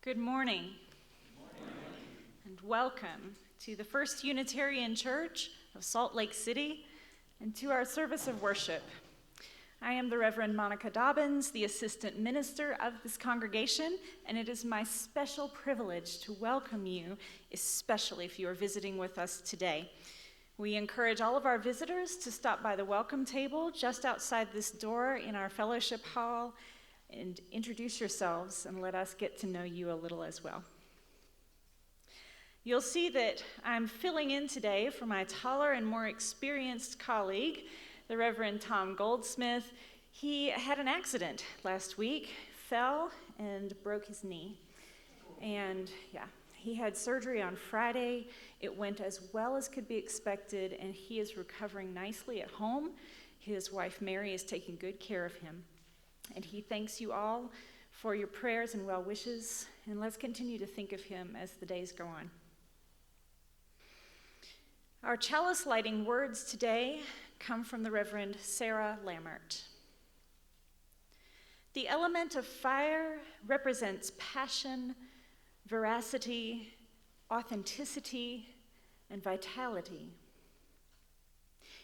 Good morning, and welcome to the First Unitarian Church of Salt Lake City and to our service of worship. I am the Reverend Monica Dobbins, the assistant minister of this congregation, and it is my special privilege to welcome you, especially if you are visiting with us today. We encourage all of our visitors to stop by the welcome table just outside this door in our fellowship hall and introduce yourselves and let us get to know you a little as well. You'll see that I'm filling in today for my taller and more experienced colleague, the Reverend Tom Goldsmith. He had an accident last week, fell and broke his knee. And he had surgery on Friday. It went as well as could be expected, and he is recovering nicely at home. His wife Mary is taking good care of him. And he thanks you all for your prayers and well wishes, and let's continue to think of him as the days go on. Our chalice lighting words today come from the Reverend Sarah Lammert. The element of fire represents passion, veracity, authenticity, and vitality.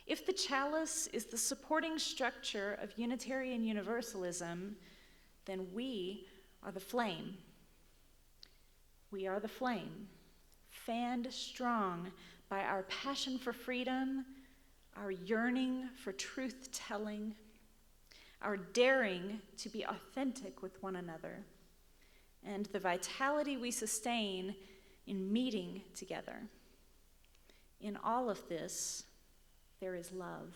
If the chalice is the supporting structure of Unitarian Universalism, then we are the flame. We are the flame, fanned strong by our passion for freedom, our yearning for truth-telling, our daring to be authentic with one another, and the vitality we sustain in meeting together. In all of this, there is love.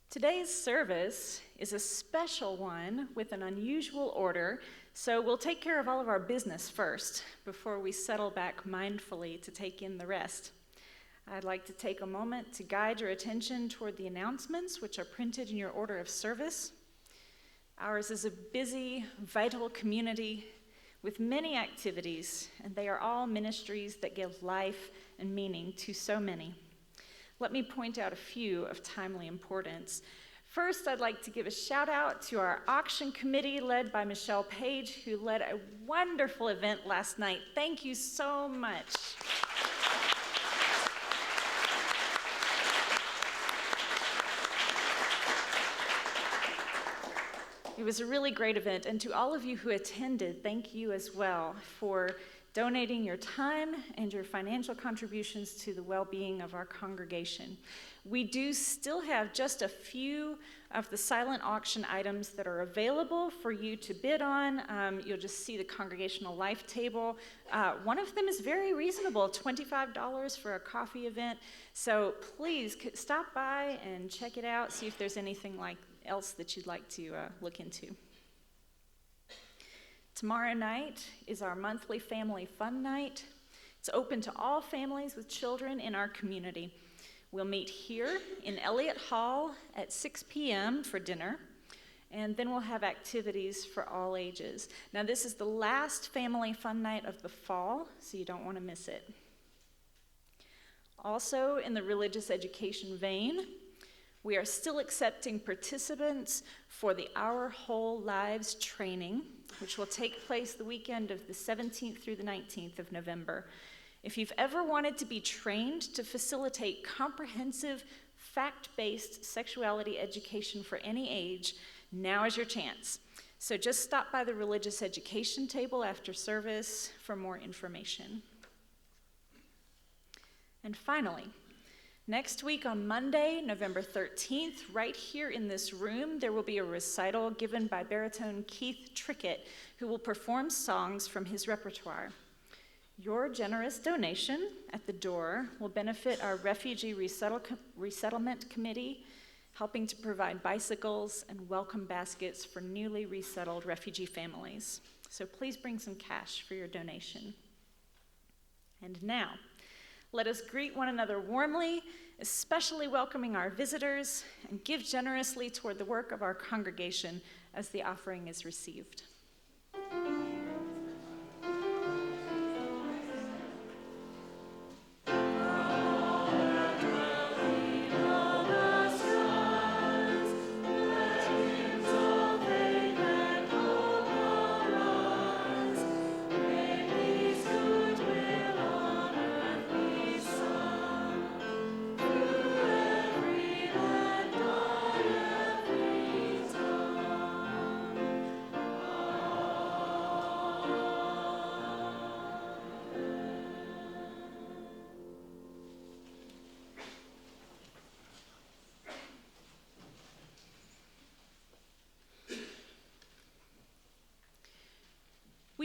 Today's service is a special one with an unusual order, so we'll take care of all of our business first before we settle back mindfully to take in the rest. I'd like to take a moment to guide your attention toward the announcements, which are printed in your order of service. Ours is a busy, vital community with many activities, and they are all ministries that give life and meaning to so many. Let me point out a few of timely importance. First, I'd like to give a shout out to our auction committee led by Michelle Page, who led a wonderful event last night. Thank you so much. It was a really great event, and to all of you who attended, thank you as well for donating your time and your financial contributions to the well-being of our congregation. We do still have just a few of the silent auction items that are available for you to bid on. You'll just see the congregational life table. One of them is very reasonable, $25 for a coffee event. So please stop by and check it out, see if there's anything else that you'd like to look into. Tomorrow night is our monthly family fun night. It's open to all families with children in our community. We'll meet here in Elliott Hall at 6 p.m. for dinner, and then we'll have activities for all ages. Now, this is the last family fun night of the fall, so you don't want to miss it. Also, in the religious education vein, we are still accepting participants for the Our Whole Lives training, which will take place the weekend of the 17th through the 19th of November. If you've ever wanted to be trained to facilitate comprehensive, fact-based sexuality education for any age, now is your chance. So just stop by the religious education table after service for more information. And finally, next week on Monday, November 13th, right here in this room, there will be a recital given by baritone Keith Trickett, who will perform songs from his repertoire. Your generous donation at the door will benefit our Refugee Resettlement Committee, helping to provide bicycles and welcome baskets for newly resettled refugee families. So please bring some cash for your donation. And now, let us greet one another warmly, especially welcoming our visitors, and give generously toward the work of our congregation as the offering is received.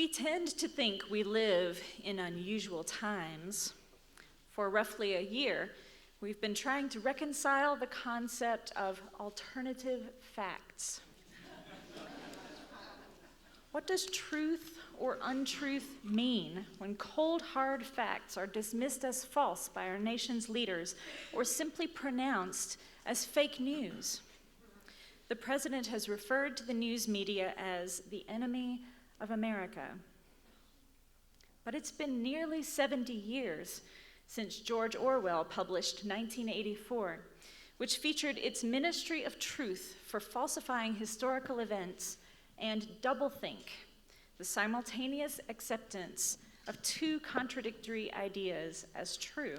We tend to think we live in unusual times. For roughly a year, we've been trying to reconcile the concept of alternative facts. What does truth or untruth mean when cold, hard facts are dismissed as false by our nation's leaders or simply pronounced as fake news? The president has referred to the news media as the enemy of America. But it's been nearly 70 years since George Orwell published 1984, which featured its Ministry of Truth for falsifying historical events and doublethink, the simultaneous acceptance of two contradictory ideas as true.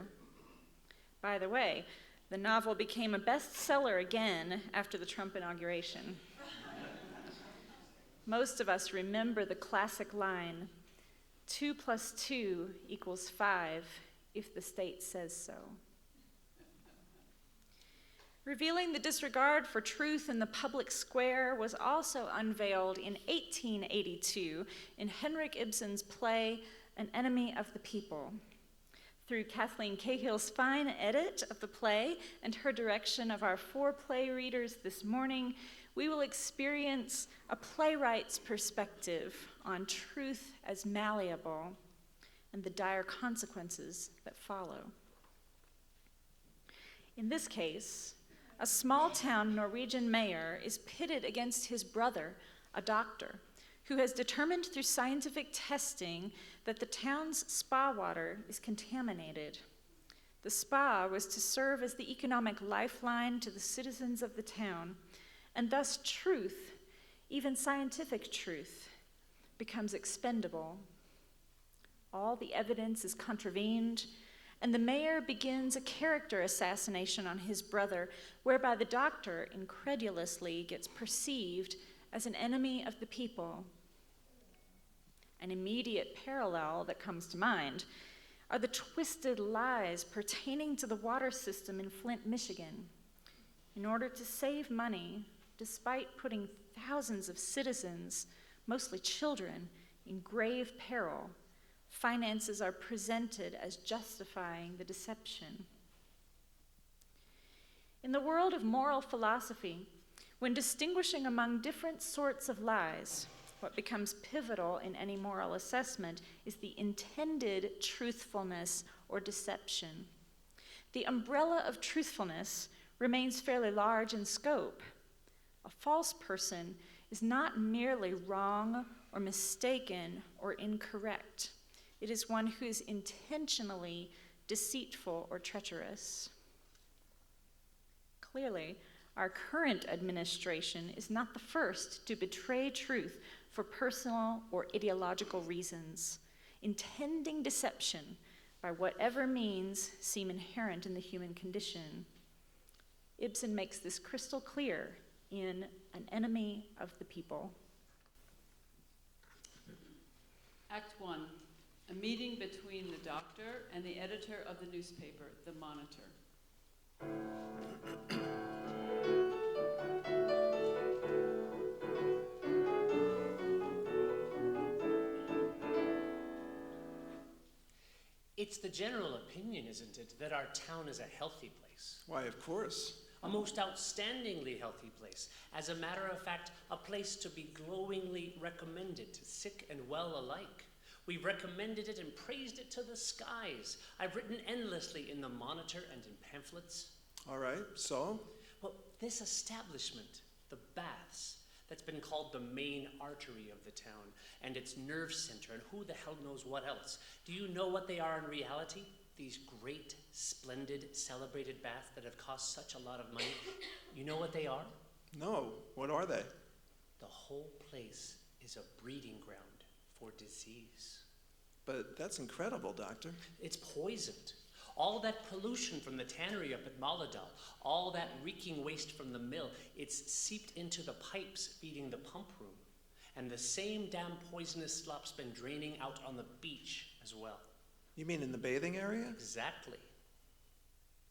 By the way, the novel became a bestseller again after the Trump inauguration. Most of us remember the classic line, 2 + 2 = 5 if the state says so. Revealing the disregard for truth in the public square was also unveiled in 1882 in Henrik Ibsen's play, An Enemy of the People. Through Kathleen Cahill's fine edit of the play and her direction of our 4 play readers this morning, we will experience a playwright's perspective on truth as malleable and the dire consequences that follow. In this case, a small-town Norwegian mayor is pitted against his brother, a doctor, who has determined through scientific testing that the town's spa water is contaminated. The spa was to serve as the economic lifeline to the citizens of the town, and thus truth, even scientific truth, becomes expendable. All the evidence is contravened, and the mayor begins a character assassination on his brother, whereby the doctor incredulously gets perceived as an enemy of the people. An immediate parallel that comes to mind are the twisted lies pertaining to the water system in Flint, Michigan. In order to save money, despite putting thousands of citizens, mostly children, in grave peril, finances are presented as justifying the deception. In the world of moral philosophy, when distinguishing among different sorts of lies, what becomes pivotal in any moral assessment is the intended truthfulness or deception. The umbrella of truthfulness remains fairly large in scope. A false person is not merely wrong or mistaken or incorrect. It is one who is intentionally deceitful or treacherous. Clearly, our current administration is not the first to betray truth for personal or ideological reasons, intending deception by whatever means seem inherent in the human condition. Ibsen makes this crystal clear in An Enemy of the People. Act 1. A meeting between the doctor and the editor of the newspaper, The Monitor. It's the general opinion, isn't it, that our town is a healthy place? Why, of course. A most outstandingly healthy place. As a matter of fact, a place to be glowingly recommended to sick and well alike. We've recommended it and praised it to the skies. I've written endlessly in the Monitor and in pamphlets. All right, so? Well, this establishment, the baths, that's been called the main artery of the town, and its nerve center, and who the hell knows what else. Do you know what they are in reality? These great, splendid, celebrated baths that have cost such a lot of money. You know what they are? No, what are they? The whole place is a breeding ground for disease. But that's incredible, Doctor. It's poisoned. All that pollution from the tannery up at Moladal, all that reeking waste from the mill, it's seeped into the pipes feeding the pump room. And the same damn poisonous slop's been draining out on the beach as well. You mean in the bathing area? Exactly.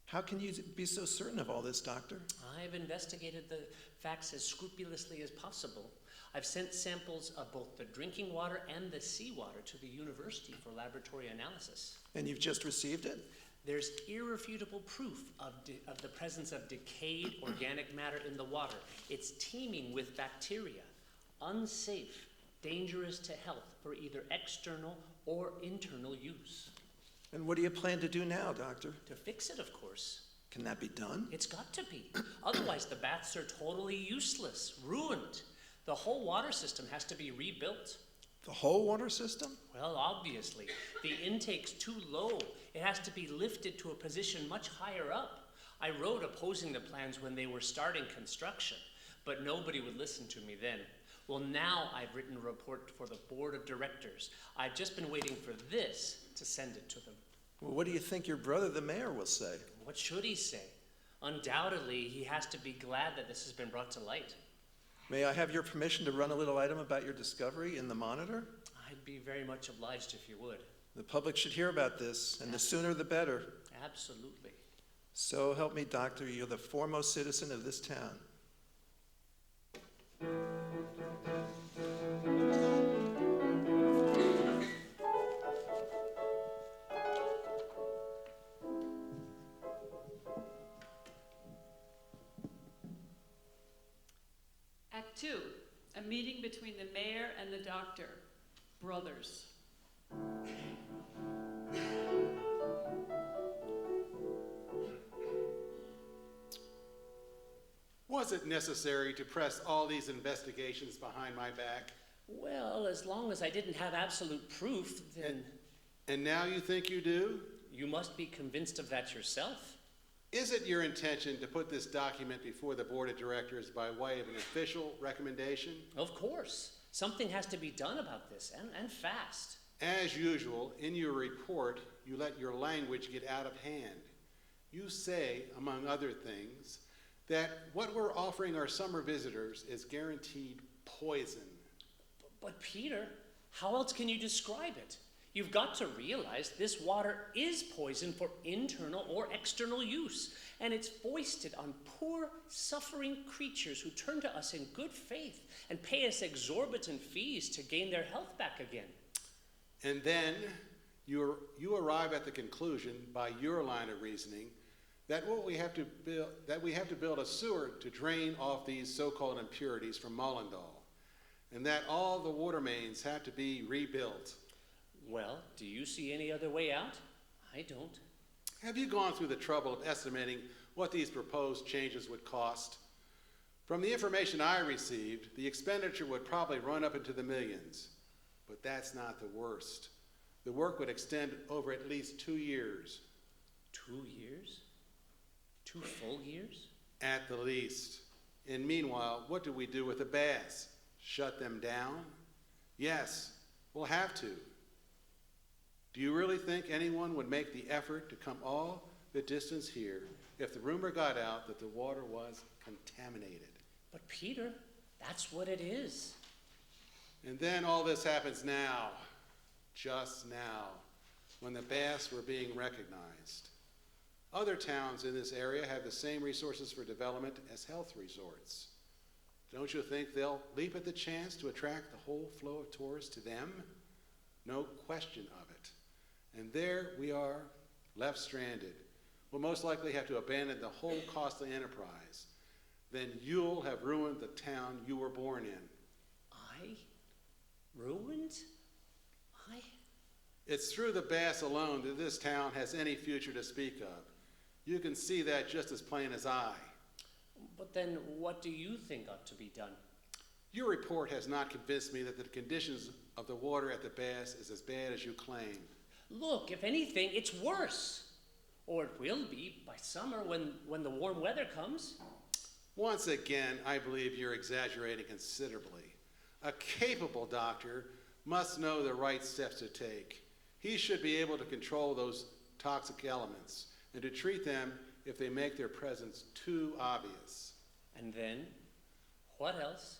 How can you be so certain of all this, Doctor? I've investigated the facts as scrupulously as possible. I've sent samples of both the drinking water and the seawater to the university for laboratory analysis. And you've just received it? There's irrefutable proof of the presence of decayed organic matter in the water. It's teeming with bacteria, unsafe, dangerous to health for either external or internal use. And what do you plan to do now, Doctor? To fix it, of course. Can that be done? It's got to be. Otherwise, the baths are totally useless, ruined. The whole water system has to be rebuilt. The whole water system? Well, obviously. The intake's too low. It has to be lifted to a position much higher up. I wrote opposing the plans when they were starting construction, but nobody would listen to me then. Well, now I've written a report for the board of directors. I've just been waiting for this to send it to them. Well, what do you think your brother, the mayor, will say? What should he say? Undoubtedly, he has to be glad that this has been brought to light. May I have your permission to run a little item about your discovery in the Monitor? I'd be very much obliged if you would. The public should hear about this, and the sooner the better. Absolutely. So help me, Doctor, you're the foremost citizen of this town. Act 2, a meeting between the mayor and the doctor, brothers. Was it necessary to press all these investigations behind my back? Well, as long as I didn't have absolute proof, then And now you think you do? you must be convinced of that yourself. Is it your intention to put this document before the board of directors by way of an official recommendation? Of course. Something has to be done about this, and fast. As usual, in your report, you let your language get out of hand. You say, among other things, that what we're offering our summer visitors is guaranteed poison. But Peter, how else can you describe it? You've got to realize this water is poison for internal or external use, and it's foisted on poor, suffering creatures who turn to us in good faith and pay us exorbitant fees to gain their health back again. And then you arrive at the conclusion, by your line of reasoning, that we have to build a sewer to drain off these so-called impurities from Mollendal, and that all the water mains have to be rebuilt. Well, do you see any other way out? I don't. Have you gone through the trouble of estimating what these proposed changes would cost? From the information I received, the expenditure would probably run up into the millions. But that's not the worst. The work would extend over at least 2 years. 2 years? 2 full years? At the least. And meanwhile, what do we do with the baths? Shut them down? Yes, we'll have to. Do you really think anyone would make the effort to come all the distance here if the rumor got out that the water was contaminated? But Peter, that's what it is. And then all this happens now, just now, when the baths were being recognized. Other towns in this area have the same resources for development as health resorts. Don't you think they'll leap at the chance to attract the whole flow of tourists to them? No question of it. And there we are, left stranded. We'll most likely have to abandon the whole costly enterprise. Then you'll have ruined the town you were born in. I? Ruined? It's through the baths alone that this town has any future to speak of. You can see that just as plain as I. But then what do you think ought to be done? Your report has not convinced me that the conditions of the water at the baths is as bad as you claim. Look, if anything, it's worse. Or it will be by summer when the warm weather comes. Once again, I believe you're exaggerating considerably. A capable doctor must know the right steps to take. He should be able to control those toxic elements and to treat them if they make their presence too obvious. And then, what else?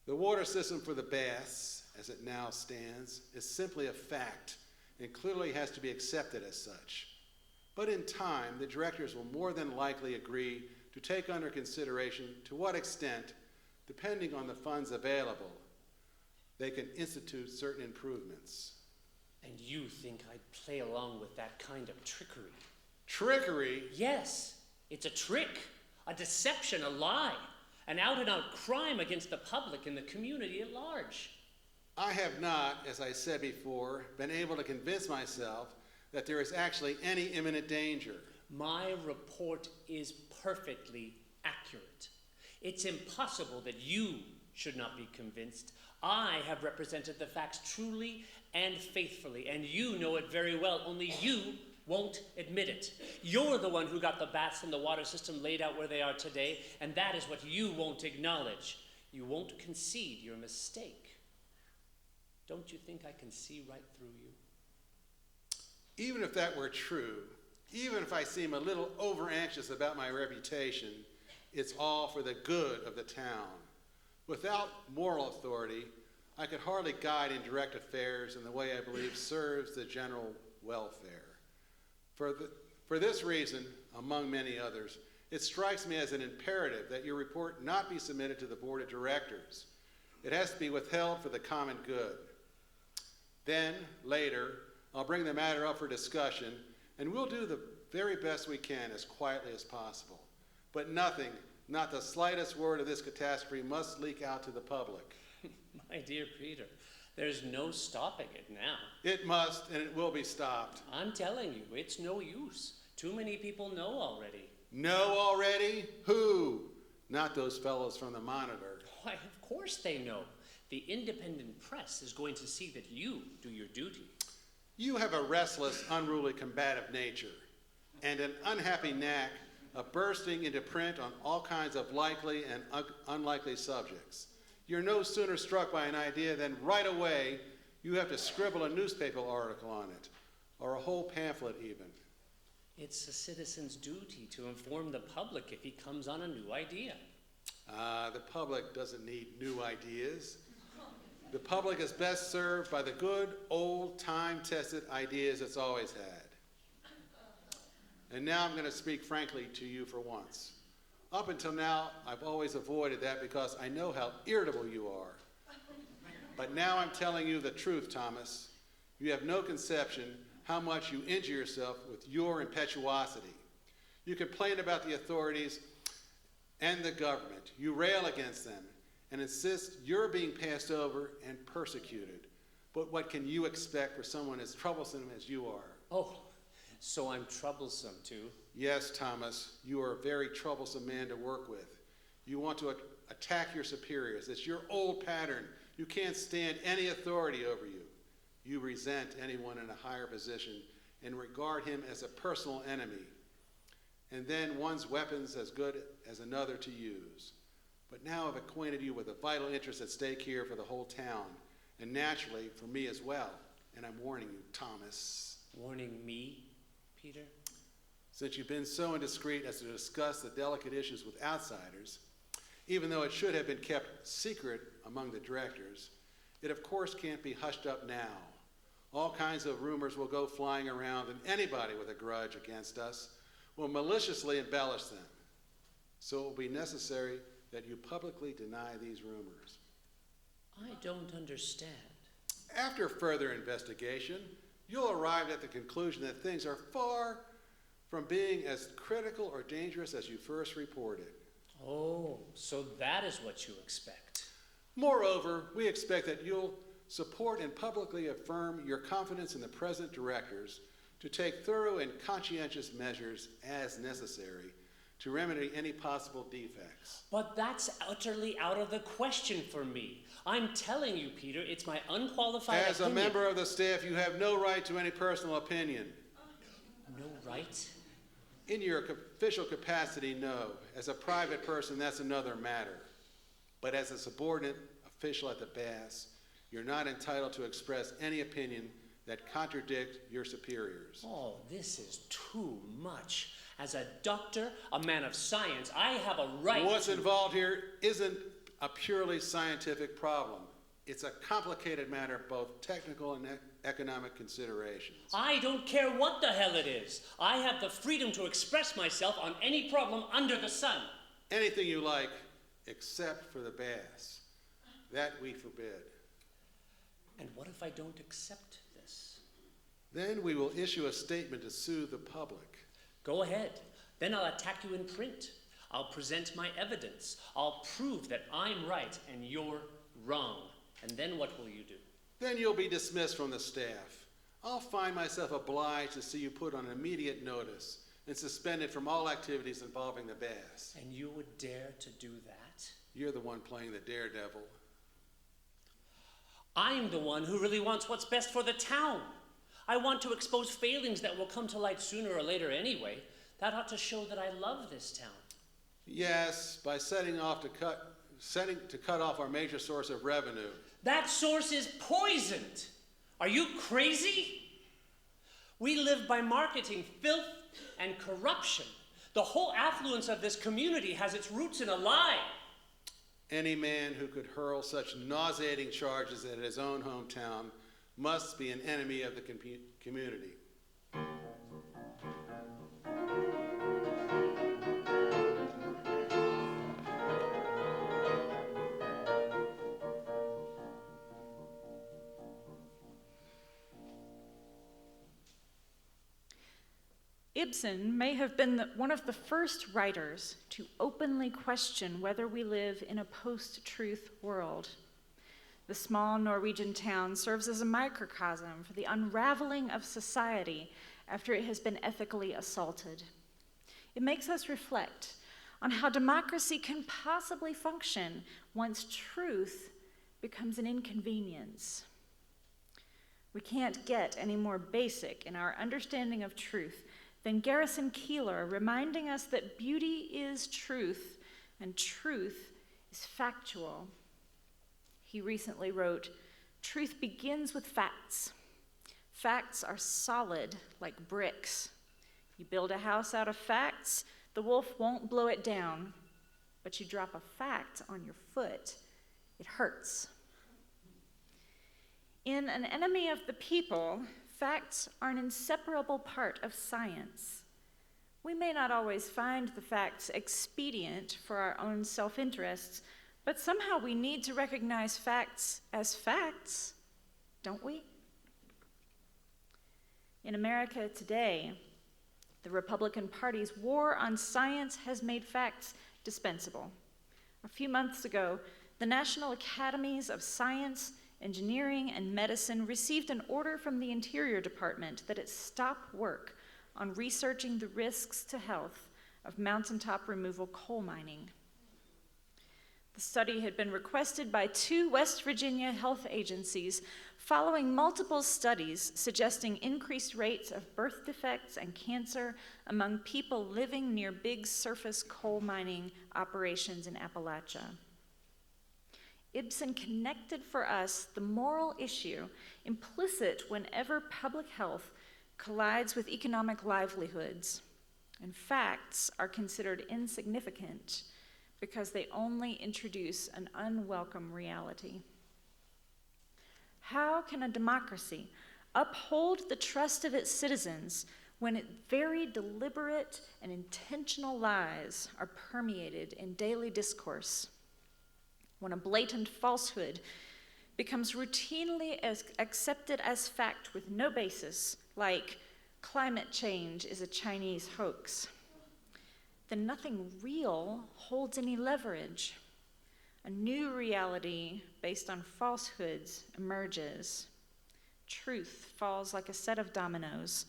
The water system for the baths, as it now stands, is simply a fact and clearly has to be accepted as such. But in time, the directors will more than likely agree to take under consideration to what extent depending on the funds available, they can institute certain improvements. And you think I'd play along with that kind of trickery? Trickery? Yes, it's a trick, a deception, a lie, an out-and-out crime against the public and the community at large. I have not, as I said before, been able to convince myself that there is actually any imminent danger. My report is perfectly accurate. It's impossible that you should not be convinced. I have represented the facts truly and faithfully, and you know it very well, only you won't admit it. You're the one who got the baths and the water system laid out where they are today, and that is what you won't acknowledge. You won't concede your mistake. Don't you think I can see right through you? Even if that were true, even if I seem a little over-anxious about my reputation, it's all for the good of the town. Without moral authority, I could hardly guide and direct affairs in the way I believe serves the general welfare. For this reason, among many others, it strikes me as an imperative that your report not be submitted to the board of directors. It has to be withheld for the common good. Then, later, I'll bring the matter up for discussion, and we'll do the very best we can as quietly as possible. But nothing, not the slightest word of this catastrophe, must leak out to the public. My dear Peter, there's no stopping it now. It must, and it will be stopped. I'm telling you, it's no use. Too many people know already. Know already? Who? Not those fellows from the Monitor. Why, of course they know. The independent press is going to see that you do your duty. You have a restless, unruly, combative nature, and an unhappy knack of bursting into print on all kinds of likely and unlikely subjects. You're no sooner struck by an idea than right away you have to scribble a newspaper article on it, or a whole pamphlet even. It's a citizen's duty to inform the public if he comes on a new idea. The public doesn't need new ideas. The public is best served by the good, old, time-tested ideas it's always had. And now I'm going to speak frankly to you for once. Up until now, I've always avoided that because I know how irritable you are. But now I'm telling you the truth, Thomas. You have no conception how much you injure yourself with your impetuosity. You complain about the authorities and the government. You rail against them and insist you're being passed over and persecuted. But what can you expect for someone as troublesome as you are? Oh, so I'm troublesome too? Yes, Thomas, you are a very troublesome man to work with. You want to attack your superiors. It's your old pattern. You can't stand any authority over you. You resent anyone in a higher position and regard him as a personal enemy. And then one's weapon's as good as another to use. But now I've acquainted you with the vital interest at stake here for the whole town, and naturally for me as well. And I'm warning you, Thomas. Warning me, Peter? Since you've been so indiscreet as to discuss the delicate issues with outsiders, even though it should have been kept secret among the directors, it of course can't be hushed up now. All kinds of rumors will go flying around, and anybody with a grudge against us will maliciously embellish them. So it will be necessary that you publicly deny these rumors. I don't understand. After further investigation, you'll arrive at the conclusion that things are far from being as critical or dangerous as you first reported. Oh, so that is what you expect. Moreover, we expect that you'll support and publicly affirm your confidence in the present directors to take thorough and conscientious measures as necessary to remedy any possible defects. But that's utterly out of the question for me. I'm telling you, Peter, it's my unqualified As opinion. a member of the staff, you have no right to any personal opinion. No right? In your official capacity, no. As a private person, that's another matter. But as a subordinate official at the Baths, you're not entitled to express any opinion that contradict your superiors. Oh, this is too much. As a doctor, a man of science, I have a right What's to... involved here isn't a purely scientific problem. It's a complicated matter of both technical and economic considerations. I don't care what the hell it is. I have the freedom to express myself on any problem under the sun. Anything you like, except for the baths. That we forbid. And what if I don't accept this? Then we will issue a statement to soothe the public. Go ahead. Then I'll attack you in print. I'll present my evidence. I'll prove that I'm right and you're wrong. And then what will you do? Then you'll be dismissed from the staff. I'll find myself obliged to see you put on immediate notice and suspended from all activities involving the baths. And you would dare to do that? You're the one playing the daredevil. I'm the one who really wants what's best for the town. I want to expose failings that will come to light sooner or later anyway. That ought to show that I love this town. Yes, by setting to cut off our major source of revenue. That source is poisoned. Are you crazy? We live by marketing filth and corruption. The whole affluence of this community has its roots in a lie. Any man who could hurl such nauseating charges at his own hometown must be an enemy of the community. Ibsen may have been one of the first writers to openly question whether we live in a post-truth world. The small Norwegian town serves as a microcosm for the unraveling of society after it has been ethically assaulted. It makes us reflect on how democracy can possibly function once truth becomes an inconvenience. We can't get any more basic in our understanding of truth than Garrison Keillor reminding us that beauty is truth and truth is factual. He recently wrote, "Truth begins with facts. Facts are solid like bricks. You build a house out of facts, the wolf won't blow it down. But you drop a fact on your foot, it hurts." In An Enemy of the People, facts are an inseparable part of science. We may not always find the facts expedient for our own self-interests, but somehow we need to recognize facts as facts, don't we? In America today, the Republican Party's war on science has made facts dispensable. A few months ago, the National Academies of Science, Engineering, and Medicine received an order from the Interior Department that it stop work on researching the risks to health of mountaintop removal coal mining. The study had been requested by 2 West Virginia health agencies following multiple studies suggesting increased rates of birth defects and cancer among people living near big surface coal mining operations in Appalachia. Ibsen connected for us the moral issue implicit whenever public health collides with economic livelihoods, and facts are considered insignificant because they only introduce an unwelcome reality. How can a democracy uphold the trust of its citizens when its very deliberate and intentional lies are permeated in daily discourse? When a blatant falsehood becomes routinely accepted as fact with no basis, like climate change is a Chinese hoax, then nothing real holds any leverage. A new reality based on falsehoods emerges. Truth falls like a set of dominoes.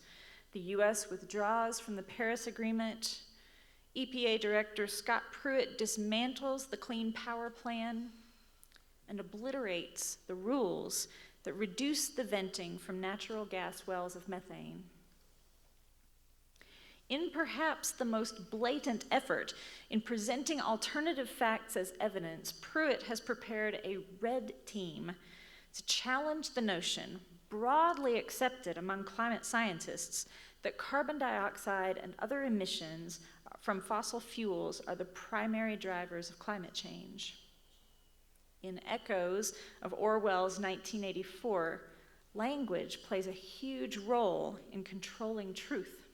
The U.S. withdraws from the Paris Agreement. EPA Director Scott Pruitt dismantles the Clean Power Plan and obliterates the rules that reduce the venting from natural gas wells of methane. In perhaps the most blatant effort in presenting alternative facts as evidence, Pruitt has prepared a red team to challenge the notion, broadly accepted among climate scientists, that carbon dioxide and other emissions from fossil fuels are the primary drivers of climate change. In echoes of Orwell's 1984, language plays a huge role in controlling truth.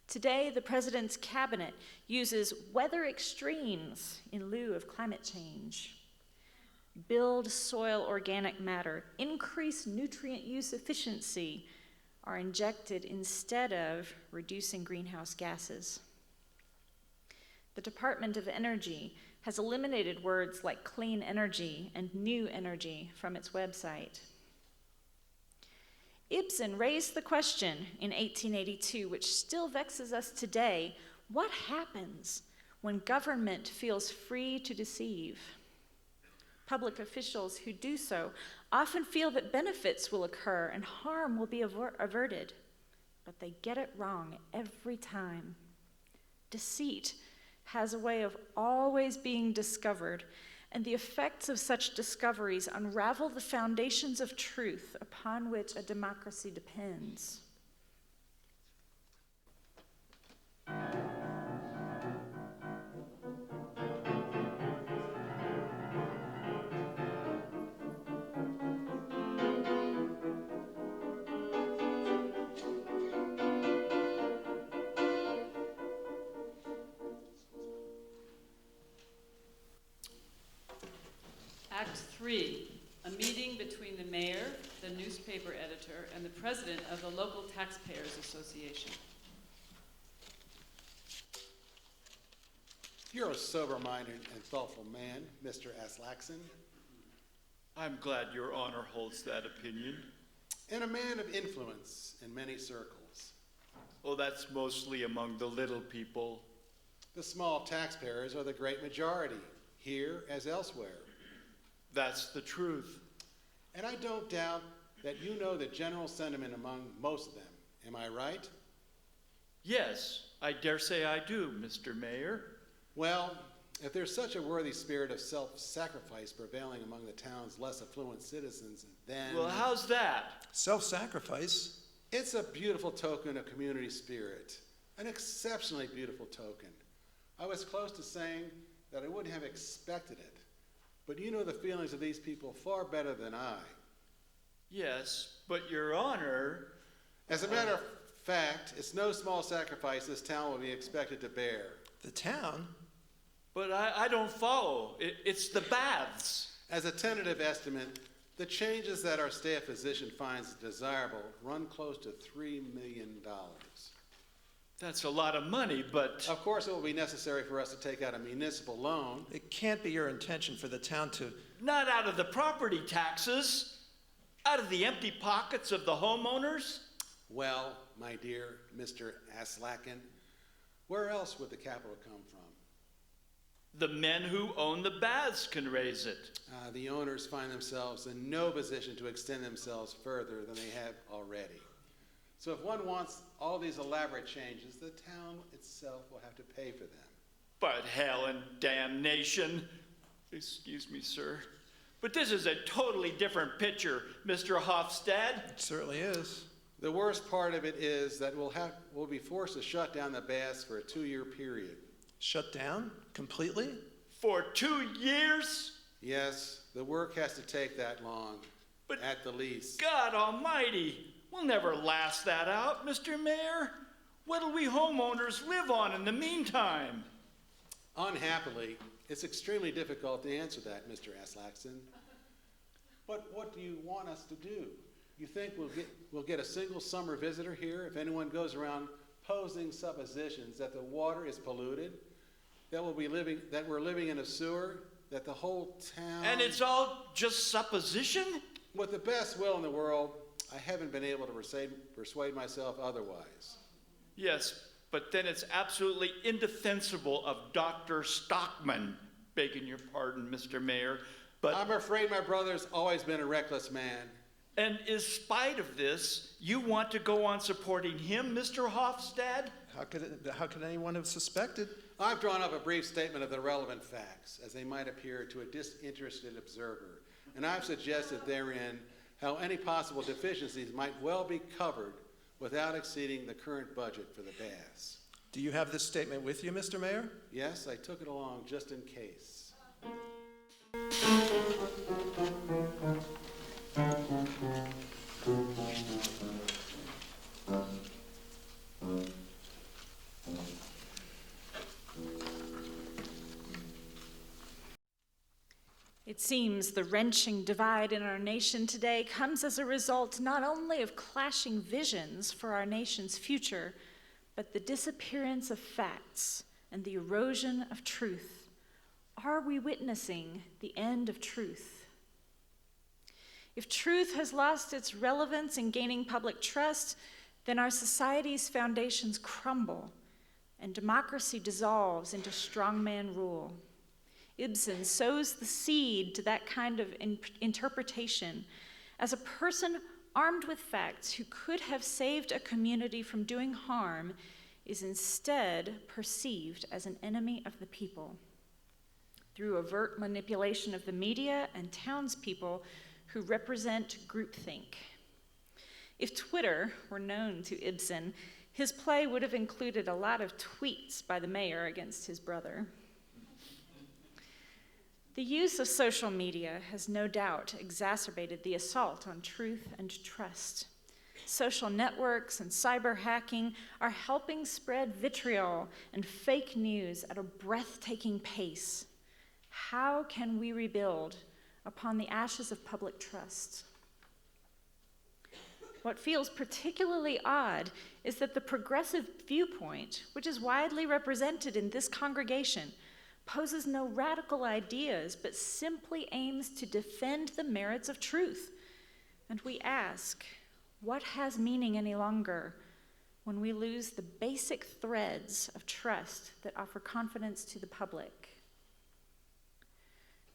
Today, the president's cabinet uses weather extremes in lieu of climate change. Build soil organic matter, increase nutrient use efficiency are injected instead of reducing greenhouse gases. The Department of Energy has eliminated words like clean energy and new energy from its website. Ibsen raised the question in 1882, which still vexes us today: what happens when government feels free to deceive? Public officials who do so often feel that benefits will occur and harm will be averted, but they get it wrong every time. Deceit has a way of always being discovered, and the effects of such discoveries unravel the foundations of truth upon which a democracy depends. Act 3, a meeting between the mayor, the newspaper editor, and the president of the Local Taxpayers Association. You're a sober-minded and thoughtful man, Mr. Aslaxon, I'm glad your honor holds that opinion. and a man of influence in many circles. Oh, that's mostly among the little people. The small taxpayers are the great majority, here as elsewhere. That's the truth. And I don't doubt that you know the general sentiment among most of them. Am I right? Yes, I dare say I do, Mr. Mayor. Well, if there's such a worthy spirit of self-sacrifice prevailing among the town's less affluent citizens, then... Well, how's that? Self-sacrifice? It's a beautiful token of community spirit, an exceptionally beautiful token. I was close to saying that I wouldn't have expected it, but you know the feelings of these people far better than I. Yes, but your honor... As a matter of fact, it's no small sacrifice this town will be expected to bear. The town? But I don't follow. It's the baths. As a tentative estimate, the changes that our staff physician finds desirable run close to $3 million. That's a lot of money, but... Of course, it will be necessary for us to take out a municipal loan. It can't be your intention for the town to... Not out of the property taxes. Out of the empty pockets of the homeowners. Well, my dear Mr. Aslakin, where else would the capital come from? The men who own the baths can raise it. The owners find themselves in no position to extend themselves further than they have already. So if one wants all these elaborate changes, the town itself will have to pay for them. But hell and damnation. Excuse me, sir. But this is a totally different picture, Mr. Hofstad. It certainly is. The worst part of it is that we'll be forced to shut down the baths for a 2-year period. Shut down? Completely? For 2 years? Yes, the work has to take that long, But at the least. God almighty, we'll never last that out, Mr. Mayor. What'll we homeowners live on in the meantime? Unhappily, it's extremely difficult to answer that, Mr. Aslaxon. But what do you want us to do? You think we'll get a single summer visitor here if anyone goes around posing suppositions that the water is polluted, that we're living in a sewer, that the whole town... And it's all just supposition? With the best will in the world, I haven't been able to persuade myself otherwise. Yes, but then it's absolutely indefensible of Dr. Stockman, begging your pardon, Mr. Mayor, but... I'm afraid my brother's always been a reckless man. And in spite of this, you want to go on supporting him, Mr. Hofstad? How could anyone have suspected? I've drawn up a brief statement of the relevant facts, as they might appear to a disinterested observer, and I've suggested therein how any possible deficiencies might well be covered without exceeding the current budget for the baths. Do you have this statement with you, Mr. Mayor? Yes, I took it along just in case. It seems the wrenching divide in our nation today comes as a result not only of clashing visions for our nation's future, but the disappearance of facts and the erosion of truth. Are we witnessing the end of truth? If truth has lost its relevance in gaining public trust, then our society's foundations crumble and democracy dissolves into strongman rule. Ibsen sows the seed to that kind of interpretation as a person armed with facts who could have saved a community from doing harm is instead perceived as an enemy of the people. Through overt manipulation of the media and townspeople who represent groupthink. If Twitter were known to Ibsen, his play would have included a lot of tweets by the mayor against his brother. The use of social media has no doubt exacerbated the assault on truth and trust. Social networks and cyber hacking are helping spread vitriol and fake news at a breathtaking pace. How can we rebuild upon the ashes of public trust? What feels particularly odd is that the progressive viewpoint, which is widely represented in this congregation, poses no radical ideas, but simply aims to defend the merits of truth. And we ask, what has meaning any longer when we lose the basic threads of trust that offer confidence to the public?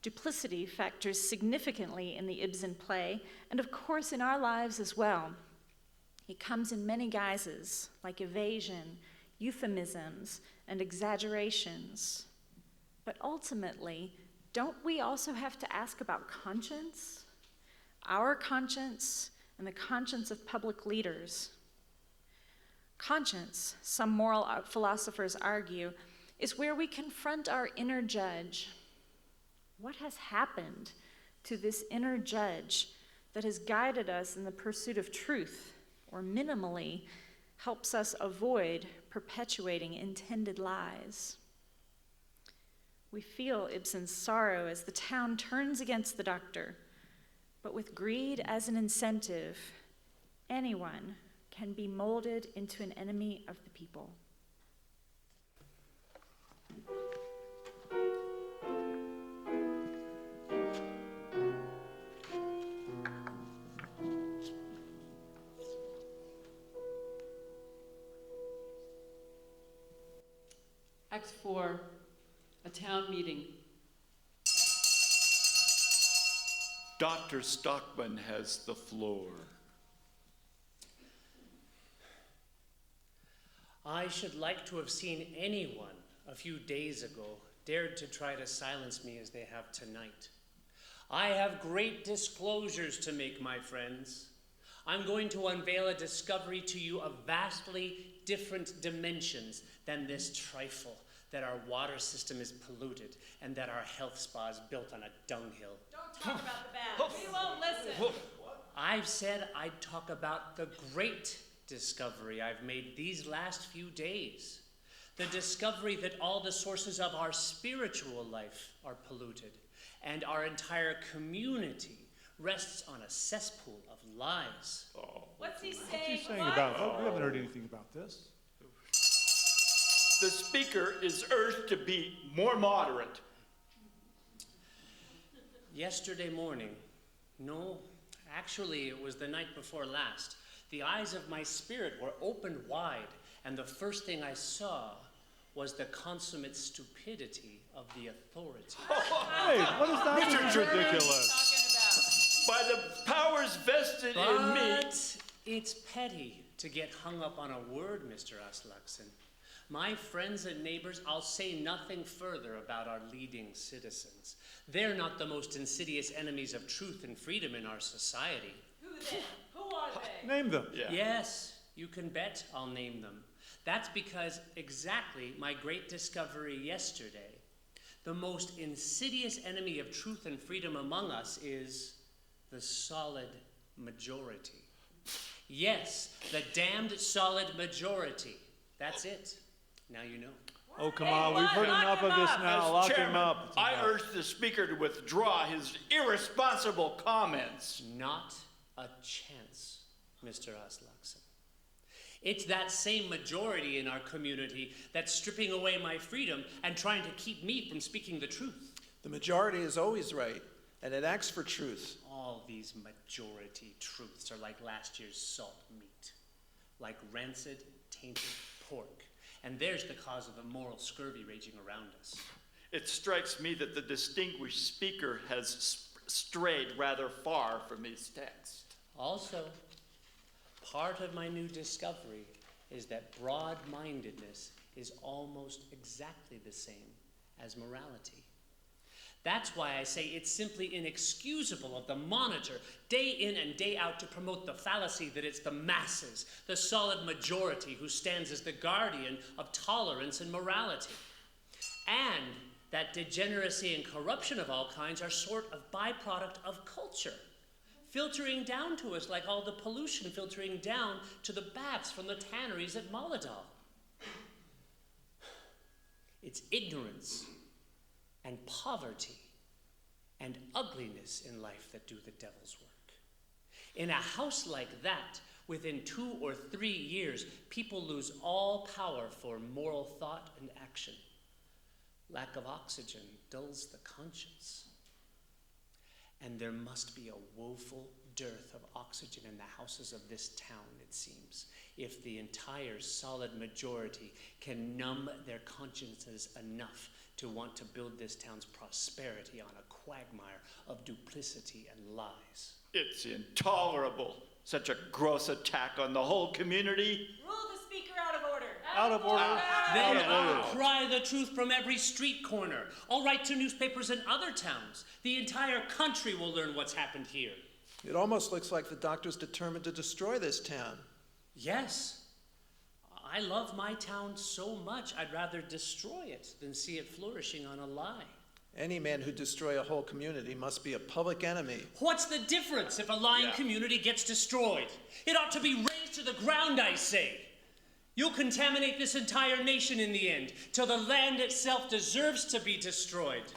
Duplicity factors significantly in the Ibsen play, and of course in our lives as well. It comes in many guises, like evasion, euphemisms, and exaggerations. But ultimately, don't we also have to ask about conscience? Our conscience and the conscience of public leaders. Conscience, some moral philosophers argue, is where we confront our inner judge. What has happened to this inner judge that has guided us in the pursuit of truth, or minimally helps us avoid perpetuating intended lies? We feel Ibsen's sorrow as the town turns against the doctor, but with greed as an incentive, anyone can be molded into an enemy of the people. Act 4, a town meeting. Dr. Stockman has the floor. I should like to have seen anyone a few days ago dared to try to silence me as they have tonight. I have great disclosures to make, my friends. I'm going to unveil a discovery to you of vastly different dimensions than this trifle, that our water system is polluted and that our health spa is built on a dunghill. Don't talk about the bad. We won't listen. I've said I'd talk about the great discovery I've made these last few days. The discovery that all the sources of our spiritual life are polluted and our entire community rests on a cesspool of lies. What's he saying? What's he saying about it? We haven't heard anything about this. The speaker is urged to be more moderate. Yesterday morning, no, actually it was the night before last, the eyes of my spirit were opened wide, and the first thing I saw was the consummate stupidity of the authority. Hey, what is that? This is ridiculous. By the powers vested in me. But it's petty to get hung up on a word, Mr. Aslaksen. My friends and neighbors, I'll say nothing further about our leading citizens. They're not the most insidious enemies of truth and freedom in our society. Who then? Who are they? Name them. Yeah. Yes, you can bet I'll name them. That's because exactly my great discovery yesterday, the most insidious enemy of truth and freedom among us is the solid majority. Yes, the damned solid majority. That's it. Now you know. Oh, come on, we've heard enough of this now. As Lock him chairman, up. It's I enough. urge the speaker to withdraw his irresponsible comments. Not a chance, Mr. Aslaksen. It's that same majority in our community that's stripping away my freedom and trying to keep me from speaking the truth. The majority is always right, and it acts for truth. All these majority truths are like last year's salt meat, like rancid, tainted pork. And there's the cause of the moral scurvy raging around us. It strikes me that the distinguished speaker has strayed rather far from his text. Also, part of my new discovery is that broad-mindedness is almost exactly the same as morality. That's why I say it's simply inexcusable of the Monitor, day in and day out, to promote the fallacy that it's the masses, the solid majority, who stands as the guardian of tolerance and morality. And that degeneracy and corruption of all kinds are sort of byproduct of culture, filtering down to us like all the pollution filtering down to the baths from the tanneries at Moladal. It's ignorance and poverty and ugliness in life that do the devil's work. In a house like that, within 2 or 3 years, people lose all power for moral thought and action. Lack of oxygen dulls the conscience. And there must be a woeful dearth of oxygen in the houses of this town, it seems, if the entire solid majority can numb their consciences enough to want to build this town's prosperity on a quagmire of duplicity and lies. It's intolerable, such a gross attack on the whole community. Rule the speaker out of order. Out of order. Then Out of I'll order. cry the truth from every street corner. I'll write to newspapers in other towns. The entire country will learn what's happened here. It almost looks like the doctor's determined to destroy this town. Yes. I love my town so much, I'd rather destroy it than see it flourishing on a lie. Any man who destroys a whole community must be a public enemy. What's the difference if a lying community gets destroyed? It ought to be razed to the ground, I say. You'll contaminate this entire nation in the end, till the land itself deserves to be destroyed.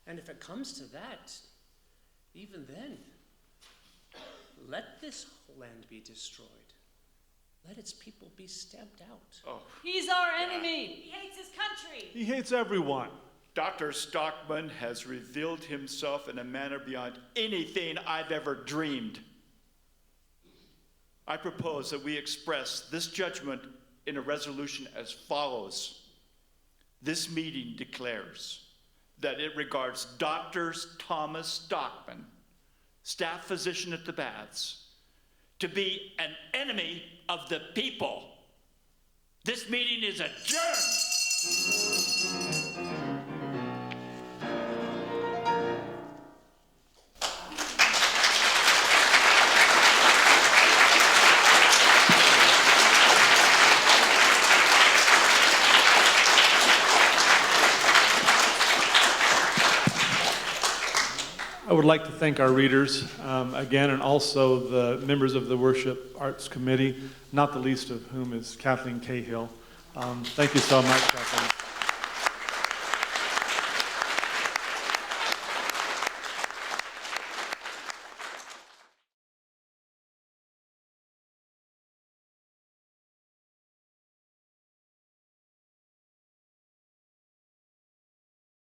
And if it comes to that, even then, let this whole land be destroyed. Let its people be stamped out. Oh, He's our enemy. He hates his country. He hates everyone. Dr. Stockman has revealed himself in a manner beyond anything I've ever dreamed. I propose that we express this judgment in a resolution as follows. This meeting declares that it regards Dr. Thomas Stockman, staff physician at the baths, to be an enemy of the people. This meeting is adjourned. I would like to thank our readers again, and also the members of the Worship Arts Committee, not the least of whom is Kathleen Cahill. Thank you so much, Kathleen.